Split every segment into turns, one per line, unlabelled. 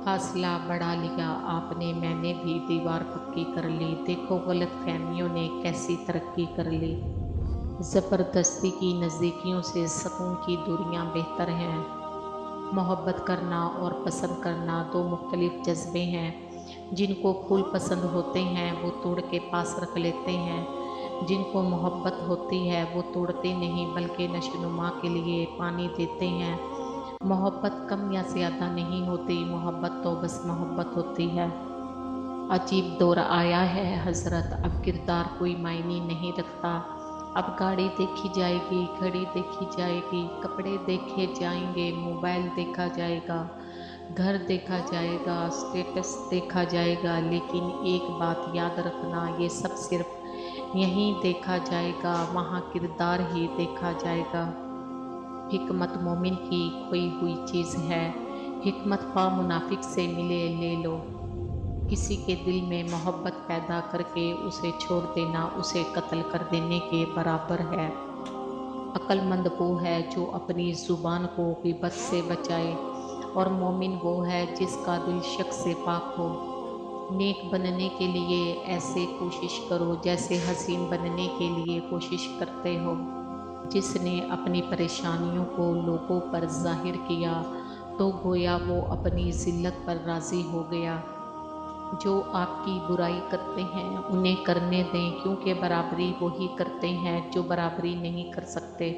फासला बढ़ा लिया आपने, मैंने भी दीवार पक्की कर ली। देखो गलत फहमियों ने कैसी तरक्की कर ली। ज़बरदस्ती की नज़दीकियों से सुकून की दूरियां बेहतर हैं। मोहब्बत करना और पसंद करना दो मुख्तलिफ जज्बे हैं। जिनको फूल पसंद होते हैं वो तोड़ के पास रख लेते हैं। जिनको मोहब्बत होती है वो तोड़ते नहीं बल्कि नशोनुमा के लिए पानी देते हैं। मोहब्बत कम या ज़्यादा नहीं होती, मोहब्बत तो बस मोहब्बत होती है। अजीब दौर आया है हजरत, अब किरदार कोई मायने नहीं रखता। अब गाड़ी देखी जाएगी, घड़ी देखी जाएगी, कपड़े देखे जाएंगे, मोबाइल देखा जाएगा, घर देखा जाएगा, स्टेटस देखा जाएगा। लेकिन एक बात याद रखना, ये सब सिर्फ यहीं देखा जाएगा, वहाँ किरदार ही देखा जाएगा। हिकमत मोमिन की खोई हुई चीज़ है, हिकमत ख्वाह मुनाफिक से मिले ले लो। किसी के दिल में मोहब्बत पैदा करके उसे छोड़ देना उसे कत्ल कर देने के बराबर है। अक्लमंद वो है जो अपनी ज़ुबान को ग़ीबत से बचाए, और मोमिन वो है जिसका दिल शक से पाक हो। नेक बनने के लिए ऐसे कोशिश करो जैसे हसीन बनने के लिए कोशिश करते हो। जिसने अपनी परेशानियों को लोगों पर जाहिर किया तो गोया वो अपनी ज़िल्लत पर राज़ी हो गया। जो आपकी बुराई करते हैं उन्हें करने दें, क्योंकि बराबरी वही करते हैं जो बराबरी नहीं कर सकते।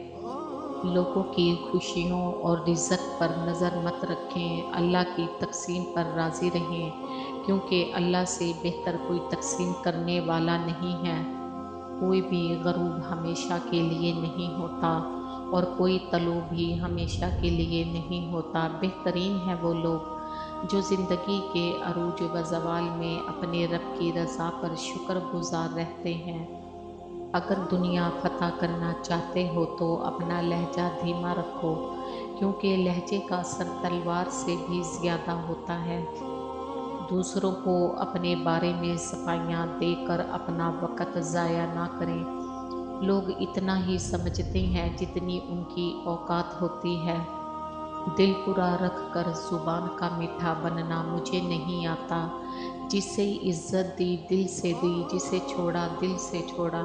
लोगों की खुशियों और रिज़्क़ पर नज़र मत रखें, अल्लाह की तक़सीम पर राज़ी रहें, क्योंकि अल्लाह से बेहतर कोई तक़सीम करने वाला नहीं है। कोई भी गरूब हमेशा के लिए नहीं होता और कोई तलूब भी हमेशा के लिए नहीं होता। बेहतरीन है वो लोग जो ज़िंदगी के अरूज व ज़वाल में अपने रब की रज़ा पर शुक्रगुज़ार रहते हैं। अगर दुनिया फ़तह करना चाहते हो तो अपना लहजा धीमा रखो, क्योंकि लहजे का असर तलवार से भी ज़्यादा होता है। दूसरों को अपने बारे में सफाइयाँ देकर अपना वक़्त ज़ाया ना करें। लोग इतना ही समझते हैं जितनी उनकी औकात होती है। दिल पूरा रख कर ज़ुबान का मीठा बनना मुझे नहीं आता। जिसे इज़्ज़त दी दिल से दी, जिसे छोड़ा दिल से छोड़ा।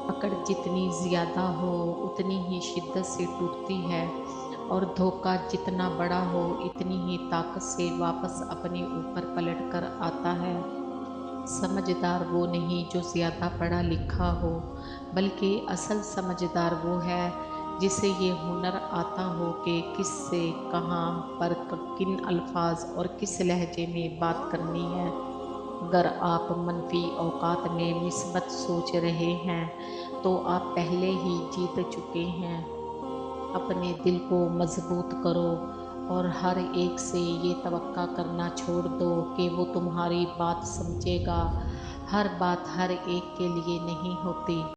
पकड़ जितनी ज़्यादा हो उतनी ही शिद्दत से टूटती है, और धोखा जितना बड़ा हो इतनी ही ताकत से वापस अपने ऊपर पलट कर आता है। समझदार वो नहीं जो ज़्यादा पढ़ा लिखा हो, बल्कि असल समझदार वो है जिसे ये हुनर आता हो कि किससे, कहाँ पर, किन अल्फाज और किस लहजे में बात करनी है। अगर आप मनफी औकात में मिस्बत सोच रहे हैं तो आप पहले ही जीत चुके हैं। अपने दिल को मजबूत करो और हर एक से ये तवक्का करना छोड़ दो कि वो तुम्हारी बात समझेगा। हर बात हर एक के लिए नहीं होती।